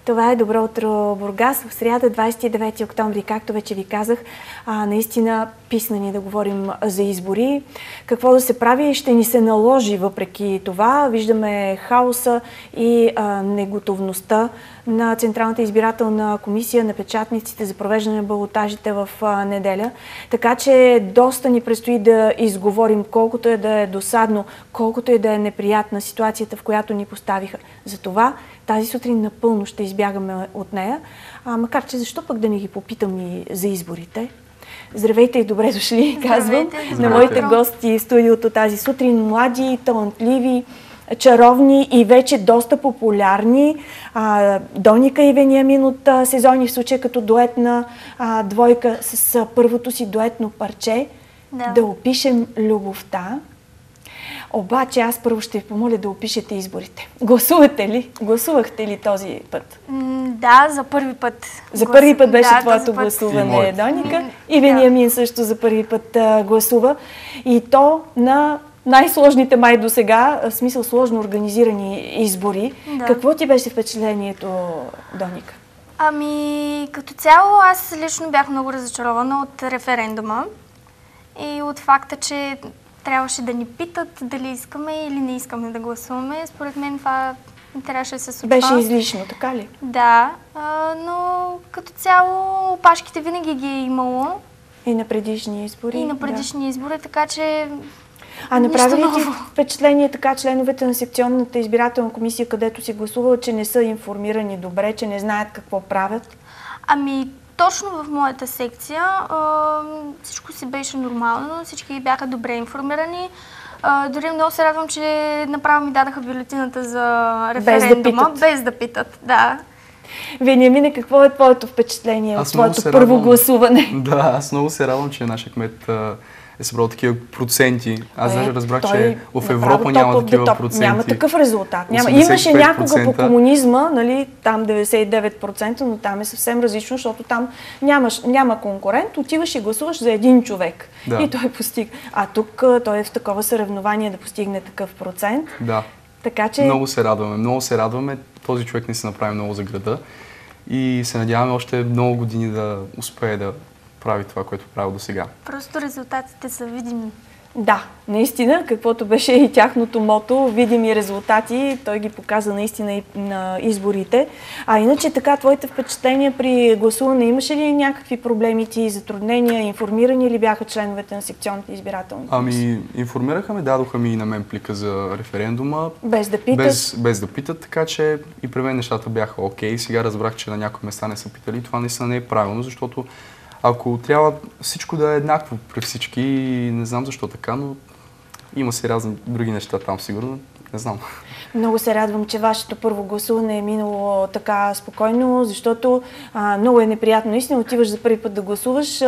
Това е Добро утро, Бургас. В сряда, 29 октомври, както вече ви казах, наистина писна ни да говорим за избори. Какво да се прави ще ни се наложи въпреки това. Виждаме хаоса и неготовността на Централната избирателна комисия, на печатниците за провеждане на балотажите в неделя. Така че доста ни предстои да изговорим, колкото е да е досадно, колкото е да е неприятна ситуацията, в която ни поставиха. Затова тази сутрин напълно ще избягаме от нея, макар че защо пък да не ги попитам и за изборите. Здравейте и добре дошли, казвам, на моите гости в студиото тази сутрин. Млади, талантливи, чаровни и вече доста популярни. Доника и Вениамин от сезони, в случая като дуетна двойка с първото си дуетно парче. Да опишем любовта. Обаче аз първо ще ви помоля да опишете изборите. Гласувате ли? Гласувахте ли този път? Да, за първи път. За първи път беше твоето гласуване, Доника. И Вениамин също за първи път гласува. И то на най-сложните май до сега, в смисъл сложно организирани избори. Да. Какво ти беше впечатлението, Доника? Ами, като цяло аз лично бях много разочарована от референдума и от факта, че трябваше да ни питат дали искаме или не искаме да гласуваме. Според мен това трябваше да се случва. Беше излишно, така ли? Да, но като цяло опашките винаги ги е имало. И на предишни избори. И на предишни избори, така че направи ли ти впечатление така членовете на секционната избирателна комисия, където си гласувала, че не са информирани добре, че не знаят какво правят? Ами, точно в моята секция всичко си беше нормално, всички бяха добре информирани. Дори много се радвам, че направо ми дадаха бюлетината за референдума, без да питат. Да. Вениамине, какво е твоето впечатление от твоето първо гласуване? Да, аз много се радвам, че нашия кмет е събрал такива проценти. Аз даже разбрах, че в Европа няма такива проценти. Няма такъв резултат. Имаше някога по комунизма, нали, там 99%, но там е съвсем различно, защото там няма конкурент, отиваш и гласуваш за един човек. Да. И той постига. А тук той е в такова съревнование да постигне такъв процент. Да. Така че много се радваме. Този човек не се направи много за града и се надяваме още много години да успее да прави това, което правил до сега. Просто резултатите са видими. Да, наистина, каквото беше и тяхното мото, видими резултати, той ги показа наистина и на изборите. А иначе така, твоите впечатления при гласуване, имаше ли някакви проблеми ти, затруднения, информирани ли бяха членовете на секционната избирателна комисия? Ами, информираха ме, дадоха ми и на мен плика за референдума. Без да питат? Без да питат, така че и при мен нещата бяха окей. Сега разбрах, че на някои места не са питали. Това наистина не е правилно, защото ако трябва всичко да е еднакво при всички, не знам защо така, но има си разни други неща там сигурно, не знам. Много се радвам, че вашето първо гласуване е минало така спокойно, защото много е неприятно. Наистина отиваш за първи път да гласуваш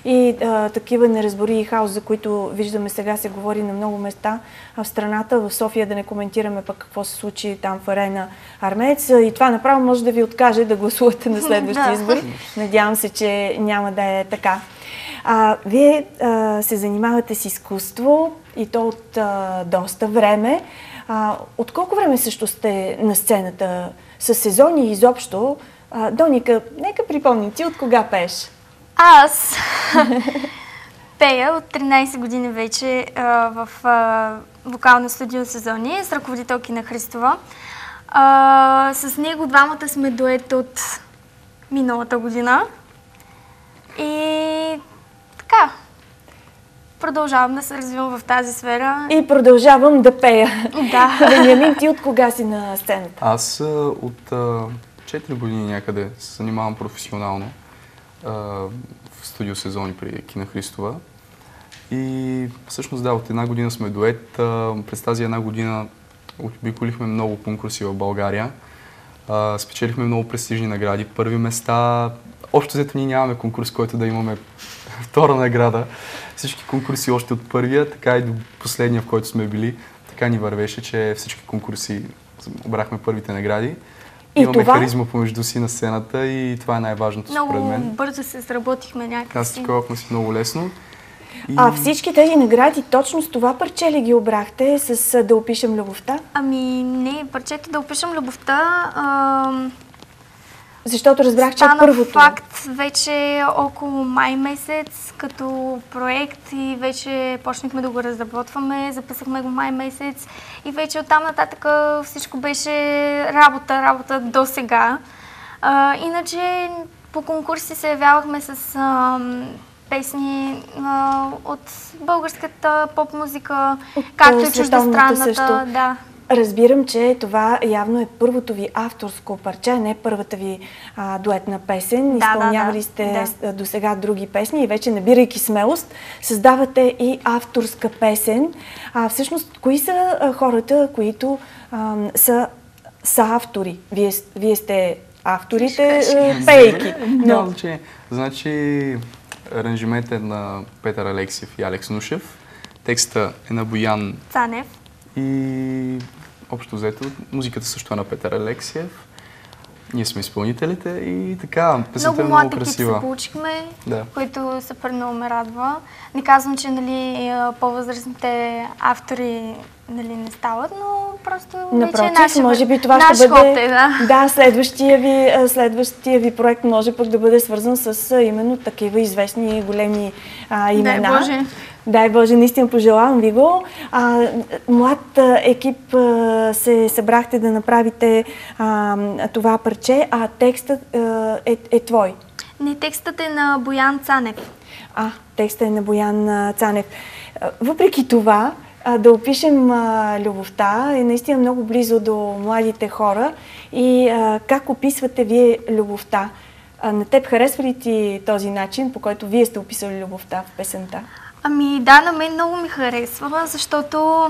и такива неразбори и хаос, за които виждаме сега, се говори на много места в страната. В София да не коментираме пък какво се случи там в Арена Армеец. И това направо може да ви откаже да гласувате на следващи избори. Надявам се, че няма да е така. Вие се занимавате с изкуство и то от доста време. От колко време също сте на сцената с сезони изобщо? Доника, нека припомним ти от кога пееш? Аз пея от 13 години вече в вокално студио Сезони с ръководителки на Христова. С него двамата сме дует от миналата година. И така, продължавам да се развивам в тази сфера. И продължавам да пея. Да. Вениамин, ти от кога си на сцената? Аз от 4 години някъде се занимавам професионално в студио Сезони при Кина Христова. И всъщност да, от една година сме дует. През тази една година обиколихме много конкурси в България. Спечелихме много престижни награди, първи места. Общо взето ние нямаме конкурс, който да имаме втора награда. Всички конкурси още от първия, така и до последния, в който сме били, така ни вървеше, че всички конкурси обрахме първите награди. Имаме харизма помежду си на сцената и това е най-важното според мен. Много бързо се сработихме някакси. Аз таковахме си много лесно. Всички тези награди точно с това парче ли ги обрахте, с "Да опишем любовта"? Ами не, парчето "Да опишем любовта" Защото разбрах, че стана първото. факт вече около май месец като проект и вече почнахме да го разработваме, записахме го май месец и вече оттам нататък всичко беше работа до сега. Иначе по конкурси се явявахме с песни от българската поп-музика, както и чуждестранната. Да. Разбирам, че това явно е първото ви авторско парче, не първата ви дуетна песен. Изпълнявали сте до сега други песни и вече, набирайки смелост, създавате и авторска песен. Всъщност, кои са хората, които са автори? Вие сте авторите, пейки. Но... Значи, аранжиментът е на Петър Алексиев и Алекс Нушев. Текста е на Боян Цанев. И общо взето, музиката също е на Петър Алексиев. Ние сме изпълнителите и така, песента е много красива. Много млад екип се получихме, който супер много ме радва. Не казвам, че по-възрастните автори не стават, но просто вече е може би това ще бъде... Да, следващия ви проект може пък да бъде свързан с именно такива известни големи имена. Дай Боже! Дай Боже, наистина пожелавам ви го. Млад екип се събрахте да направите това парче, а текстът е твой. Не, текстът е на Боян Цанев. Текстът е на Боян Цанев. Въпреки това, да опишем любовта е наистина много близо до младите хора. И как описвате вие любовта? На теб харесва ли ти този начин, по който вие сте описали любовта в песента? Да, на мен много ми харесва, защото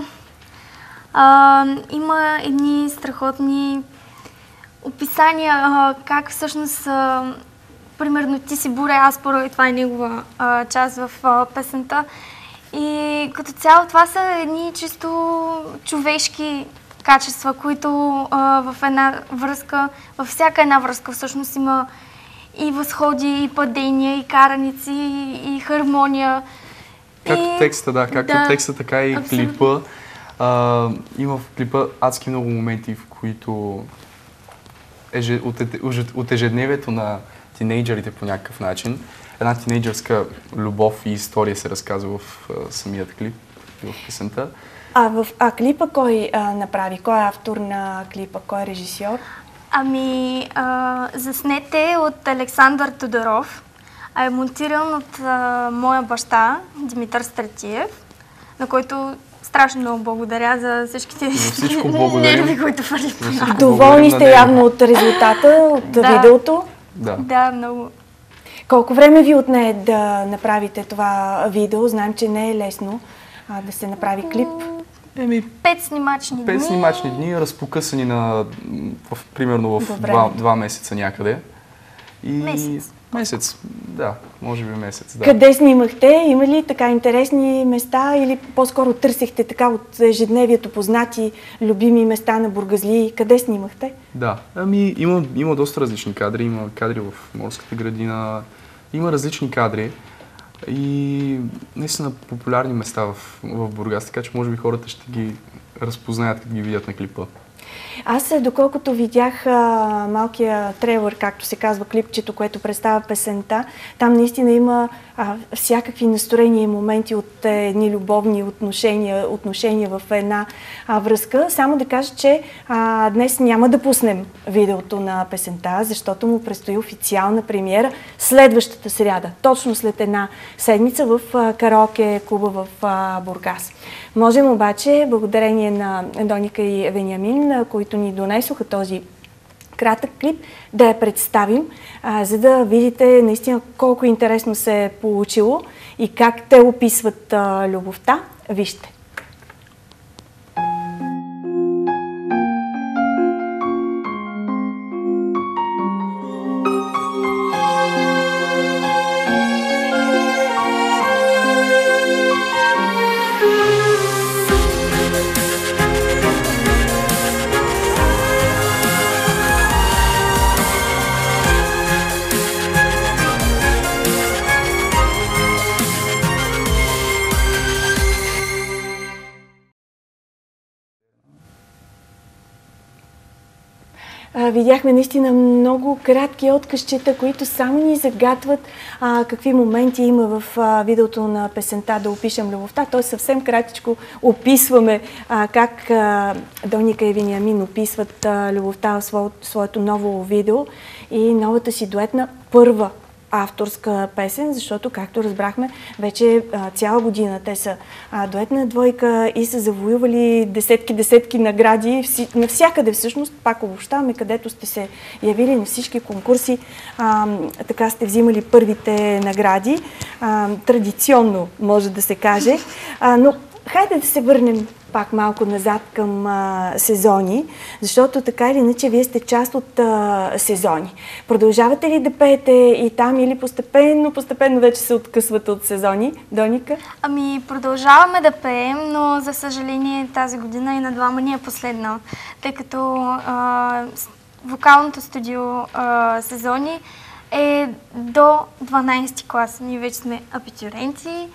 има едни страхотни описания, как всъщност, примерно ти си буря, аз пора, и това е негова част в песента. И като цяло това са едни чисто човешки качества, които в една връзка, във всяка една връзка всъщност има и възходи, и падения, и караници, и хармония. Както текста, текста, така и клипа. Има в клипа адски много моменти, в които от ежедневието на тинейджерите по някакъв начин. Една тинейджърска любов и история се разказва в самият клип и в песента. Клипа кой направи? Кой е автор на клипа? Кой е режисьор? Заснет е от Александър Тодоров, а е монтиран от моя баща, Димитър Стратиев, на който страшно много благодаря за всичките нерви, които фърли. Доволни сте явно от резултата, от видеото? Да, много. Колко време ви отне да направите това видео? Знаем, че не е лесно да се направи клип. 5 снимачни дни. 5 снимачни дни, разпокъсани примерно в 2 месеца някъде. Месец, да, може би месец. Да. Къде снимахте? Има ли така интересни места или по-скоро търсихте така от ежедневието познати, любими места на бургазлии? Къде снимахте? Да, има доста различни кадри. Има кадри в Морската градина, има различни кадри и наистина популярни места в Бургас, така че може би хората ще ги разпознаят, като ги видят на клипа. Аз, доколкото видях малкия трейлър, както се казва, клипчето, което представя песента, там наистина има всякакви настроения и моменти от едни любовни отношения в една връзка. Само да кажа, че днес няма да пуснем видеото на песента, защото му предстои официална премиера следващата сряда, точно след една седмица в караоке клуба в Бургас. Можем обаче, благодарение на Доника и Вениамин, които ни донесоха този кратък клип, да я представим, за да видите наистина колко интересно се е получило и как те описват любовта. Вижте! Видяхме наистина много кратки откъсчета, които само ни загатват какви моменти има в видеото на песента "Да опишем любовта". Той съвсем кратичко описваме как Доника и Вениамин описват любовта в своето ново видео и новата си дуетна първа авторска песен, защото, както разбрахме, вече цяла година те са дуетна двойка и са завоювали десетки награди. Навсякъде всъщност, пак обобщаваме, където сте се явили на всички конкурси, така сте взимали първите награди. Традиционно, може да се каже. Но хайде да се върнем пак малко назад към сезони, защото така или иначе вие сте част от сезони. Продължавате ли да пеете и там или постепенно вече се откъсвате от сезони? Доника? Продължаваме да пеем, но за съжаление тази година и на двама ни е последна, тъй като вокалното студио сезони е до 12 клас. Ние вече сме абитюренти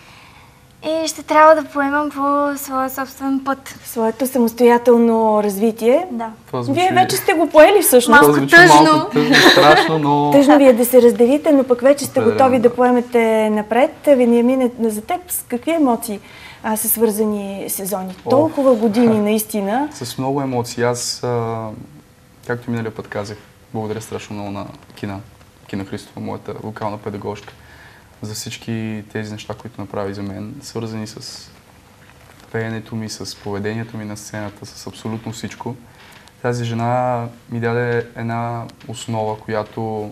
и ще трябва да поемам по своя собствен път. Своето самостоятелно развитие. Да. Вие вече сте го поели всъщност. Малко тъжно. Страшно, но... Тъжно ви е да се разделите, но пък вече сте готови да поемете напред. Вениамин, за теб с какви емоции са свързани сезони? Толкова години наистина. С много емоции. Аз, както миналия път казах, благодаря страшно много на Кина Христова, моята вокална педагожка, за всички тези неща, които направи за мен, свързани с пеенето ми, с поведението ми на сцената, с абсолютно всичко. Тази жена ми даде една основа, която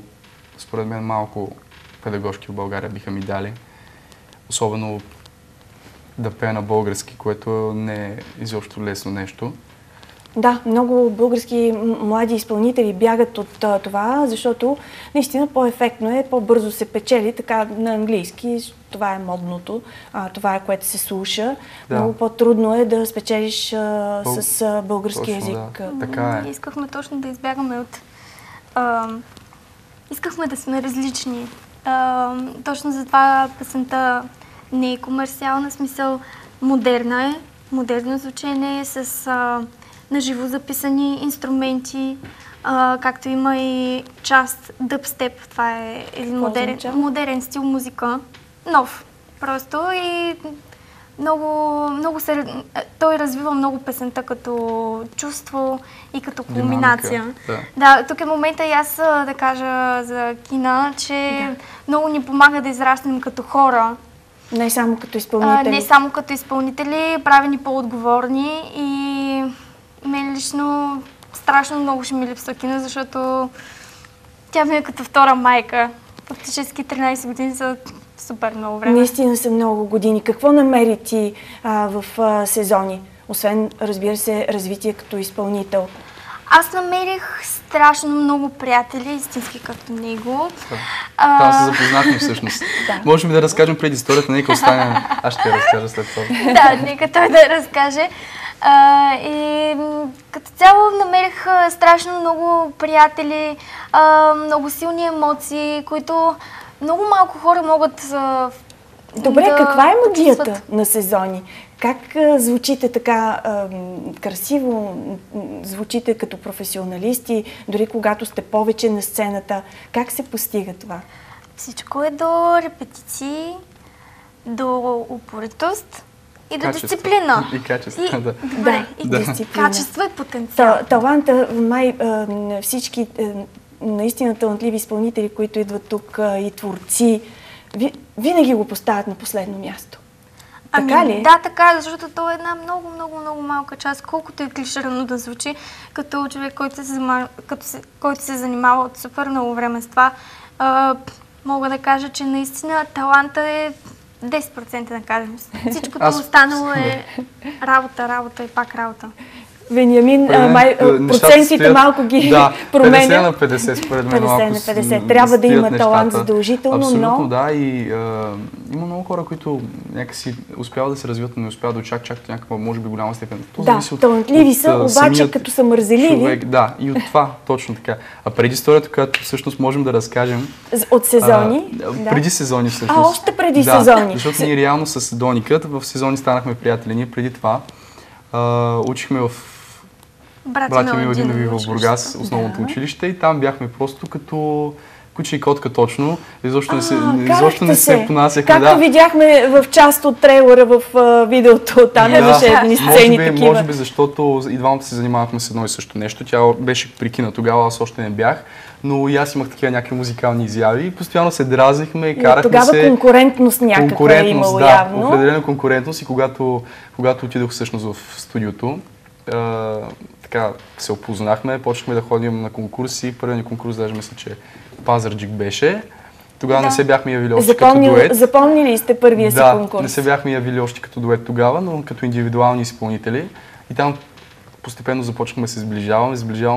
според мен малко педагожки в България биха ми дали. Особено да пея на български, което не е изобщо лесно нещо. Да, много български млади изпълнители бягат от това, защото наистина по-ефектно е, по-бързо се печели, така на английски, това е модното, това е което се слуша. Да. Много по-трудно е да спечелиш с български език. Да. Така е. Искахме точно да избягаме от... искахме да сме различни. Точно затова песента не е комерциална, смисъл модерна е, модерно звучение с... на живо записани инструменти, както има и част дъбстеп. Това е един модерен стил музика. Нов. Просто и той развива много песента като чувство и като кулминация. Да, тук е момента и аз да кажа за Кина, че много ни помага да израснем като хора. Не само като изпълнители. Не само като изпълнители, прави ни по-отговорни и мен лично страшно много ще ми липсва Кина, защото тя ми е като втора майка. Фактически 13 години са супер много време. Наистина са много години. Какво намери ти в сезони? Освен, разбира се, развитие като изпълнител. Аз намерих страшно много приятели, истински като него. Там се запознахме всъщност. Можем да разкажем преди историята, нека остане. Аз ще я разкажа след това. Да, нека той да я разкаже. И като цяло намерих страшно много приятели, много силни емоции, които много малко хора могат Добре, каква е магията на сезони? Как звучите така красиво, звучите като професионалисти, дори когато сте повече на сцената? Как се постига това? Всичко е до репетиции, до упоритост и до дисциплина. И качество, Добре, и дисциплина. Качество и потенциал. Таланта, всички наистина талантливи изпълнители, които идват тук и творци, винаги го поставят на последно място. Така ли? Да, така, защото то е една много малка част, колкото е клиширано да звучи, като човек, който се занимава от супер много време с това. Мога да кажа, че наистина таланта е 10% наказаност. Всичкото останало е работа и пак работа. Вениамин, процентите малко ги променя. 50 на 50 според мен. 50 на 50. Трябва да има талант задължително, абсолютно, но... да, и има много хора, които някакси успяват да се развиват, но не успяват да очакват някаква, може би, голяма степен. Да, талантливи са, обаче като са мързеливи. Човек, да, и от това точно така. А преди историята, която всъщност можем да разкажем... От сезони? Преди сезони всъщност. Още преди сезони. Защото ние реално с Доникът в сезони станахме приятели. Ние преди това учихме в братя Миладинови в Бургас, основното училище, и там бяхме просто като куче и котка точно. Изобщо не се понасяхме. Както видяхме в част от трейлера в видеото, там имаше едни сцени такива. Може би, защото и двамата се занимавахме с едно и също нещо. Тя беше прикина тогава, аз още не бях, но и аз имах такива някакви музикални изяви и постоянно се дразнихме, карахме тогава се. Конкурентност някаква е имало явно. Определена конкурентност, и когато отидох всъщност в студиото, така се опознахме, почнахме да ходим на конкурси. Първият ни конкурс, даже мисля, че Пазарджик беше. Тогава не се бяхме явили още като дует. Запомнили ли сте първия си конкурс? Не се бяхме явили още като дует тогава, но като индивидуални изпълнители. И там постепенно започнахме да се сближаваме и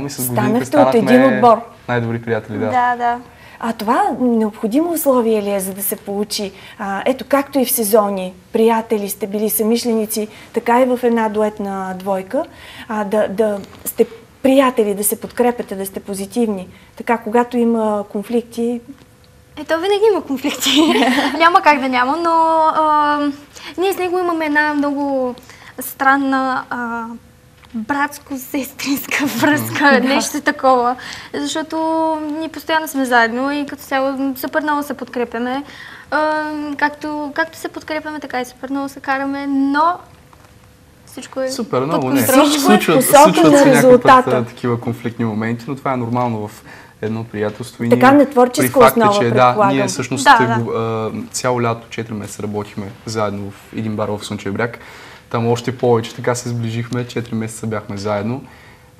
с годините станахме от един отбор. Най-добри приятели, да. Да. А това необходимо условие ли е, за да се получи? Ето, както и в сезони, приятели сте били, съмишленици, така и в една дуетна двойка, да сте приятели, да се подкрепяте, да сте позитивни. Така, когато има конфликти... Ето, винаги има конфликти. Няма как да няма, но ние с него имаме една много странна братско-сестринска връзка, нещо такова. Защото ние постоянно сме заедно и като цяло супер много се подкрепяме. Както се подкрепяме, така и супер много се караме, но всичко е супер много, не. Случват се някакъв път такива конфликтни моменти, но това е нормално в едно приятелство. Така на творческа основа, предполагам. Ние всъщност цяло лято, 4 месеца работихме заедно в един бар в Слънчев бряг. Там още повече, така се сближихме, 4 месеца бяхме заедно.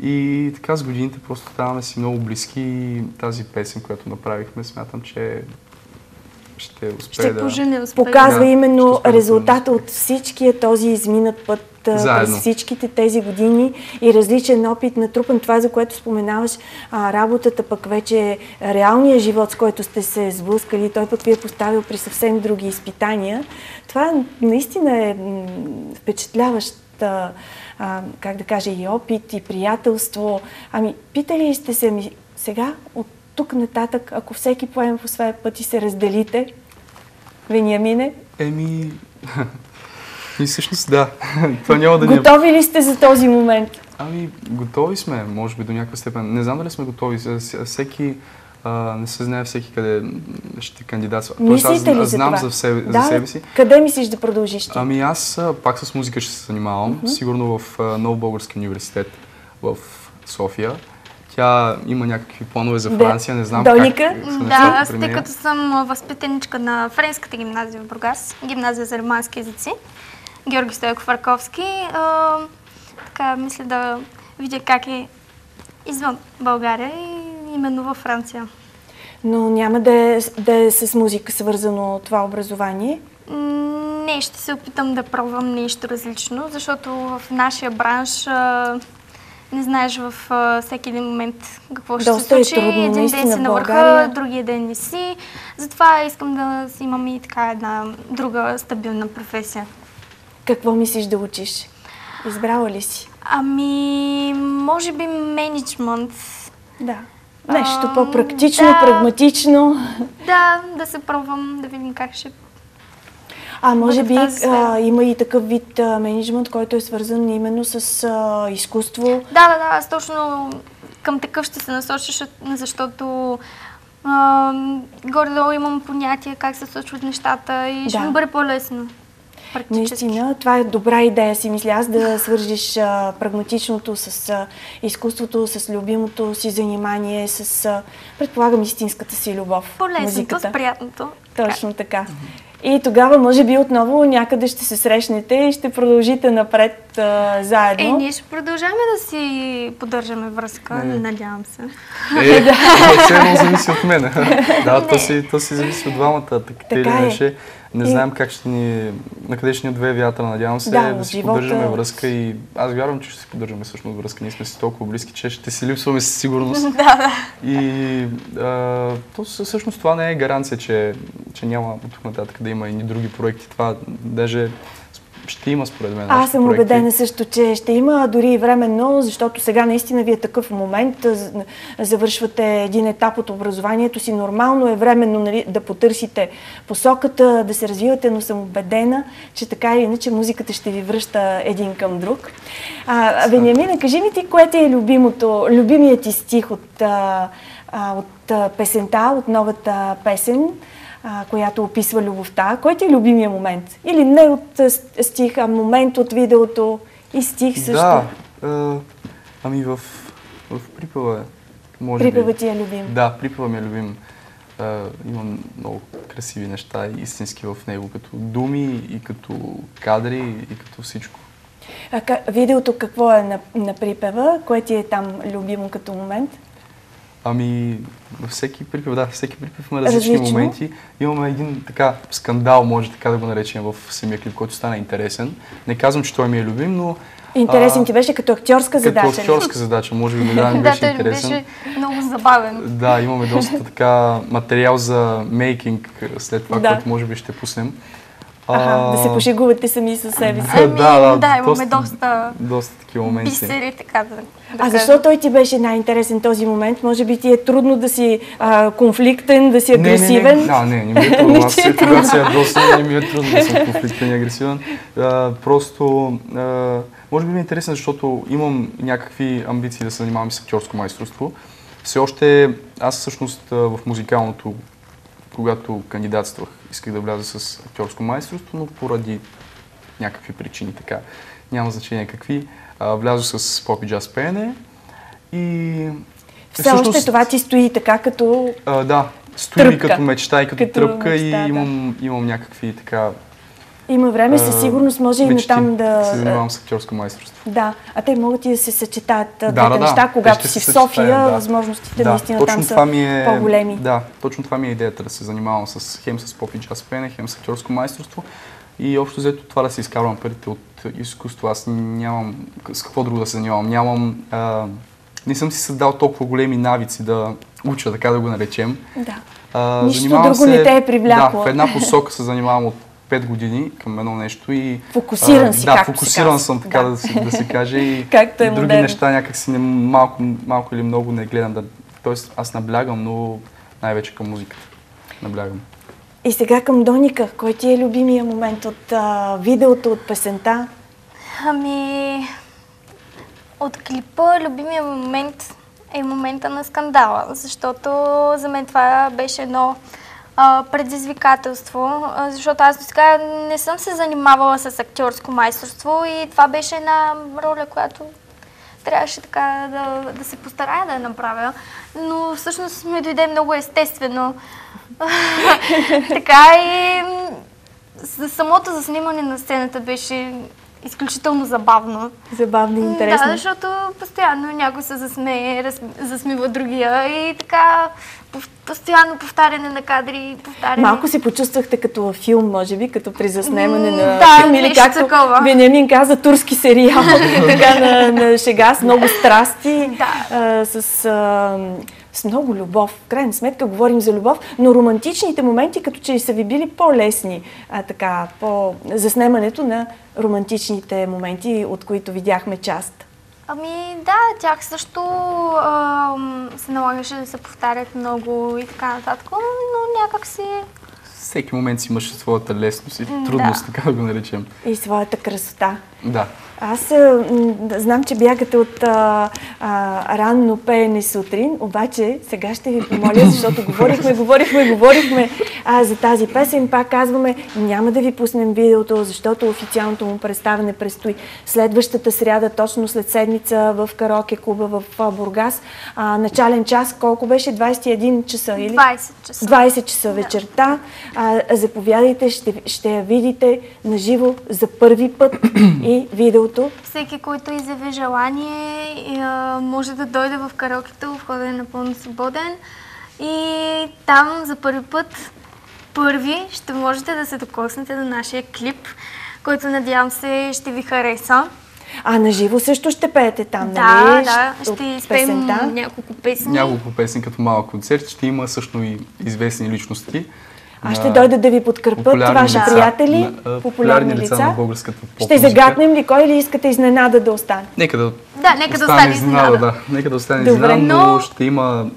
И така с годините просто ставаме си много близки, и тази песен, която направихме, смятам, че ще успее показва именно резултата от всичкия този изминат път през всичките тези години и различен опит натрупан. Това, за което споменаваш, работата, пък вече реалния живот, с който сте се сблъскали, той пък ви е поставил при съвсем други изпитания. Това наистина е впечатляващ, как да кажа, и опит, и приятелство. Питали ли сте се сега, от тук нататък, ако всеки поеме по своя път и се разделите, Вениамине? И всъщност да. Това няма да готови ли сте за този момент? Готови сме, може би до някаква степен. Не знам дали сме готови. Всеки не се знае всеки къде ще кандидатства. Мислите ли за знам това? за себе си. Къде мислиш да продължиш ти? Аз пак с музика ще се занимавам. Сигурно в Нов български университет в София. Тя има някакви планове за Франция, не знам Доника? Да, аз тъй като съм възпитаничка на Френската гимназия в Бургас, гимназия за романски езици, Георги Стойков Раковски, така мисля да видя как е извън България и именно във Франция. Но няма да е с музика свързано това образование? Не, ще се опитам да пробвам нещо различно, защото в нашия бранш не знаеш в всеки един момент какво ще се случи. Един ден си на върха, другия ден не си. Затова искам да имам и така една друга стабилна професия. Какво мислиш да учиш? Избрала ли си? Може би мениджмънт. Да. Нещо по-практично, прагматично. Да се пробвам, да видим как ще... може би има и такъв вид мениджмънт, който е свързан именно с изкуство. Да, аз точно към такъв ще се насоча, защото горе-долу имам понятие как се случват нещата и ще ми бъде по-лесно. Наистина, това е добра идея, си мисля аз, да свържиш прагматичното с изкуството, с любимото си занимание, с, предполагам, истинската си любов. Полезното с приятното. Точно така. И тогава, може би, отново някъде ще се срещнете и ще продължите напред заедно. Ние ще продължаваме да си поддържаме връзка, надявам се. Цяло зависи от мен. То си зависи от двамата. Така не знаем как ще на къде ще ни отвее вятъра. Надявам се да си поддържаме връзка и аз вярвам, че ще си поддържаме всъщност връзка. Ние сме си толкова близки, че ще си липсваме със сигурност. И всъщност това не е гаранция, че няма от тук нататък да има и други проекти. Това даже Ще има според мен. Аз съм проекти. убедена също, че ще има дори и временно, защото сега наистина ви е такъв момент, завършвате един етап от образованието си. Нормално е временно, нали, да потърсите посоката, да се развивате, но съм убедена, че така или иначе музиката ще ви връща един към друг. Вениамина, кажи ми ти, кое ти е любимият ти стих от песента, от новата песен, която описва любовта. Кой ти е любимия момент? Или не от стих, а момент от видеото и стих също? Да, ами в припева, може би. Припева ти е любим? Да, припева ми е любим. Има много красиви неща, истински в него, като думи и като кадри и като всичко. Видеото какво е на припева? Кое ти е там любимо като момент? Ами, всеки припев има различни моменти. Имаме един така скандал, може така да го наречем, в самия клип, който стана интересен. Не казвам, че той ми е любим, но... Интересен ти беше като актьорска задача? Като актьорска задача, може би да ми беше интересен. Да, беше много забавен. Да, имаме доста така материал за мейкинг след това, който може би ще пуснем. Да се пошегувате сами със себе си. Да, имаме доста такива моменти. Бисери, така да. Защо той ти беше най-интересен този момент? Може би ти е трудно да си конфликтен, да си агресивен? Не ми е трудно. Аз когато се ядосвам, не ми е трудно да съм конфликтен и агресивен. Просто, може би ми е интересен, защото имам някакви амбиции да се занимавам с актьорско майсторство. Все още, аз всъщност в музикалното, когато кандидатствах, исках да вляза с актьорско майсторство, но поради някакви причини, така, няма значение какви, влязох с поп и джаз пеене и... Все още това ти стои така като да, стои като мечта и като тръпка и имам някакви така... Има време, със сигурност може и натам да... се занимавам с актьорско майсторство. Да, а те могат и да се съчетаят двете неща, когато си в София, възможностите наистина там са по-големи. Да, точно това ми е идеята, да се занимавам хем с поп и джаз пеене, хем с актьорско майсторство и общо взето това да се изкарвам парите от изкуство. Аз нямам с какво друго да се занимавам. Не съм си създал толкова големи навици да уча, така да го наречем. Да. Нищо друго не те е привлякло. Да, в една посока се занимавам от 5 години към едно нещо и... Фокусиран си, както фокусиран съм, така да се каже. И както е други неща някакси малко или много не гледам. Тоест аз наблягам, но най-вече към музиката наблягам. И сега към Доника. Кой ти е любимия момент от видеото, от песента? Ами... От клипа любимия момент е момента на скандала, защото за мен това беше едно предизвикателство, защото аз до сега не съм се занимавала с актьорско майсторство и това беше една роля, която трябваше така да се постарая да я направя, но всъщност ми дойде много естествено. Така и самото заснимане на сцената беше изключително забавно. Забавно и интересно. Да, защото постоянно някой се засмива другия и така постоянно повтаряне на кадри, повтаряне. Малко се почувствахте като във филм, може би, като при заснемане на филм или както такова. Вениамин каза, турски сериал, така на шега, с много страсти, с много любов. В крайна сметка говорим за любов, но романтичните моменти като че са ви били по-лесни, по заснемането на романтичните моменти, от които видяхме част. Ами да, тях също се налагаше да се повтарят много и така нататък, но някак си... Всеки момент си имаше своята лесност и трудност, така да го наречем. И своята красота. Да. Аз знам, че бягате от ранно пеене сутрин, обаче сега ще ви помоля, защото говорихме за тази песен. Пак казваме, няма да ви пуснем видеото, защото официалното му представяне предстои следващата сряда, точно след седмица в караоке клуба в Бургас. Начален час, колко беше? 21 часа или? 20 часа. 20 часа вечерта. Заповядайте, ще я видите наживо за първи път и видеото. Всеки, който изяви желание, може да дойде в караокето, входът е напълно свободен и там за първи път, ще можете да се докоснете до нашия клип, който надявам се ще ви хареса. Наживо също ще пеете там, нали? Да, ще изпеем няколко песни. Няколко песни като малък концерт. Ще има също и известни личности. Ще дойдат да ви подкрепят ваши приятели, популярни лица на българската поп-музика. Ще загатнем ли кой или искате изненада да остане? Нека да остане изненада. Нека да остане изненада, но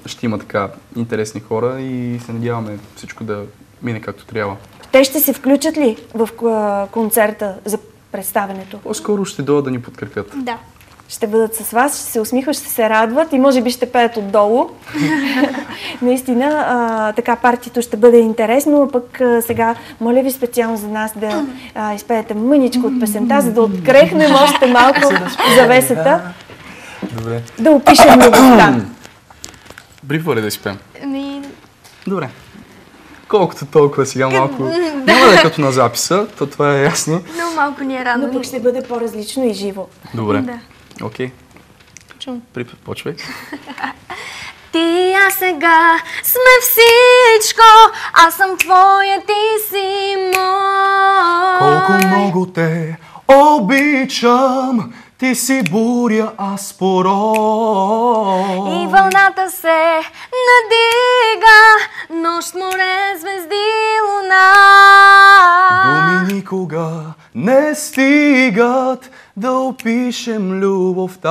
ще има така интересни хора и се надяваме всичко да мине както трябва. Те ще се включат ли в концерта за представенето? По-скоро ще дойдат да ни подкрепят. Да. Ще бъдат с вас, ще се усмихват, ще се радват и може би ще пеят отдолу. Наистина, така партито ще бъде интересно, пък сега моля ви специално за нас да изпеете мъничко от песента, за да открехнем още малко завесата. Добре. Да опишем любовта. Брифва ли да изпеем? Добре. Колкото толкова сега малко. Няма да е като на записа, то това е ясно. Но малко ни е рано. Но пък ще бъде по-различно и живо. Добре. Да. Окей. Чум. Почвай. Ти и аз сега сме всичко, аз съм твоя, ти си мой. Колко много те обичам, ти си буря, аз порой. И вълната се надига, нощ, море, звезди, луна. Думи никога не стигат да опишем любовта.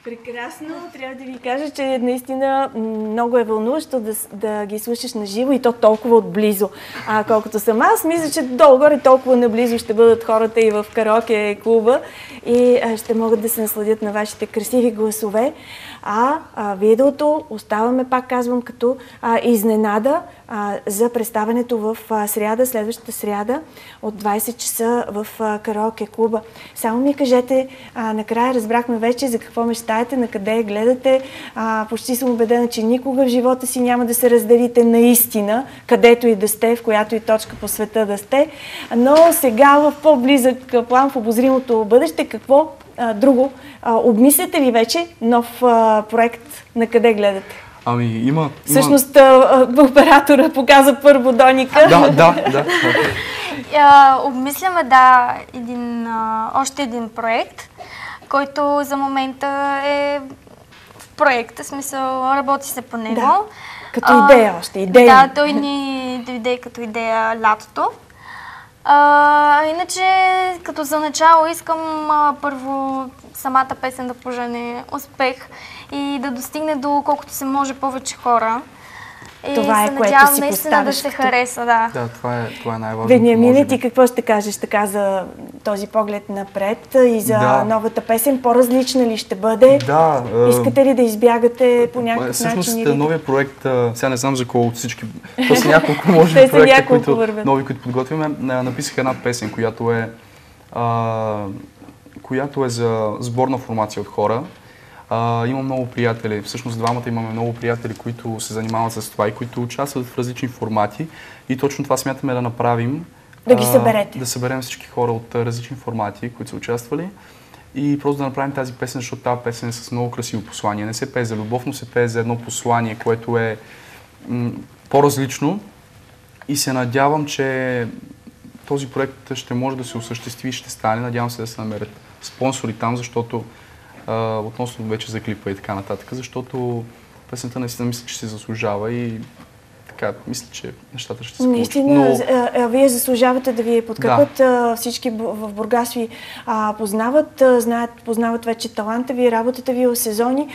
Прекрасно. Трябва да ви кажа, че наистина много е вълнуващо да ги слушаш на живо и то толкова отблизо. Колкото съм аз, мисля, че долу-горе толкова наблизо ще бъдат хората и в караоке клуба и ще могат да се насладят на вашите красиви гласове. Видеото оставаме, пак казвам, като изненада за представянето в сряда, следващата сряда от 20 часа в караоке клуба. Само ми кажете, накрая разбрахме вече за какво мечтаете, на къде гледате. Почти съм убедена, че никога в живота си няма да се разделите наистина, където и да сте, в която и точка по света да сте. Но сега в по-близък план, в обозримото бъдеще, какво друго? Обмисляте ли вече нов проект? На къде гледате? Има... Всъщност оператора показа първо Доника. Да. Обмисляме, още един проект, който за момента е в проекта, смисъл работи се по него. Да. Като идея още, идея. Да, той ни дойде като идея лятото. Иначе, като за начало, искам първо самата песен да пожене успех и да достигне до колкото се може повече хора. И това се надявам наистина да се хареса, да. Да, това е най-важното. Вениамине, ти какво ще кажеш така за този поглед напред и за новата песен? По-различна ли ще бъде? Да. Искате ли да избягате по някакъв начин? Всъщност новия проект, сега не знам за колко от всички, то са няколко може би проекта, които подготвяме. Написах една песен, която е за сборна формация от хора. Имам много приятели, всъщност двамата имаме много приятели, които се занимават с това и които участват в различни формати. И точно това смятаме да направим. Да ги съберете. Да съберем всички хора от различни формати, които са участвали. И просто да направим тази песен, защото тази песен е с много красиво послание. Не се пее за любов, но се пее за едно послание, което е по-различно. И се надявам, че този проект ще може да се осъществи и ще стане. Надявам се да се намерят спонсори там, защото относно вече за клипа и така нататък, защото песента наистина мисля, че се заслужава и така, мисля, че нещата ще се получат. Наистина, вие заслужавате да ви подкрепят. Да. Всички в Бургас ви познават, познават вече таланта ви, работата ви в сезони.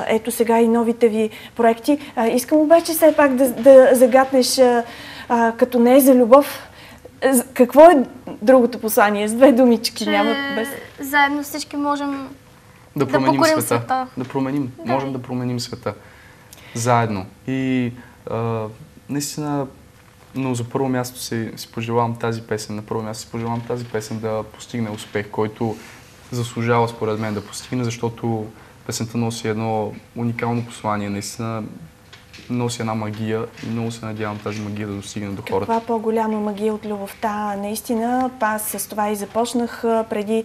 Ето сега и новите ви проекти. Искам обаче все пак да загатнеш, като не е за любов, какво е другото послание? С две думички, няма без... Заедно всички можем да променим света. Можем да променим света. Заедно. И наистина, но за първо място си пожелавам тази песен. На първо място си пожелавам тази песен да постигне успех, който заслужава според мен да постигне, защото песента носи едно уникално послание. Наистина носи една магия и много се надявам тази магия да достигне до хората. Каква по-голяма магия от любовта? Наистина, аз с това и започнах преди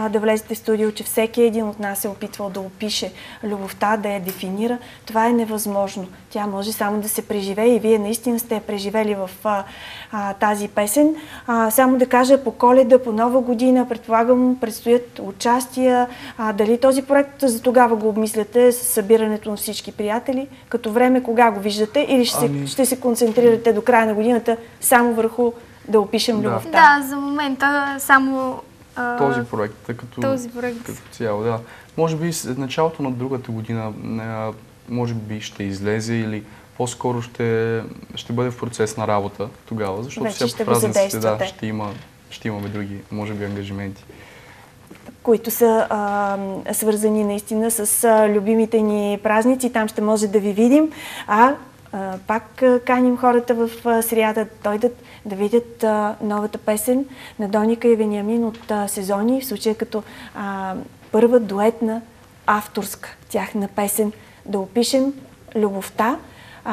да влезете в студио, че всеки един от нас е опитвал да опише любовта, да я дефинира. Това е невъзможно. Тя може само да се преживее и вие наистина сте преживели в тази песен. Само да кажа, по Коледа, по Нова година, предполагам, предстоят участия. Дали този проект за тогава го обмисляте с събирането на всички приятели, като време, кога го виждате или ще се концентрирате до края на годината само върху да опишем любовта? Да, за момента само този проект, като цяло, да. Може би началото на другата година може би ще излезе или по-скоро ще бъде в процес на работа тогава, защото сега по празниците ще имаме други, може би, ангажименти. Които са свързани наистина с любимите ни празници. Там ще може да ви видим. Пак каним хората в сряда да дойдат да видят новата песен на Доника и Вениамин от Сезони, в случая като първа дуетна авторска тяхна песен да опишем любовта.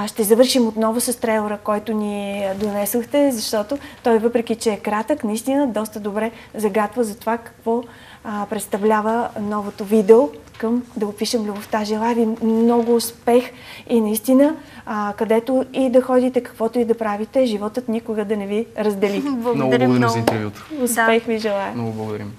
Ще завършим отново с трейлера, който ни донесохте, защото той, въпреки че е кратък, наистина доста добре загатва за това какво представлява новото видео към Да опишем любовта. Желая ви много успех и наистина, където и да ходите, каквото и да правите, животът никога да не ви раздели. Много благодарим за интервюто. Успех ви желая. Много благодарим.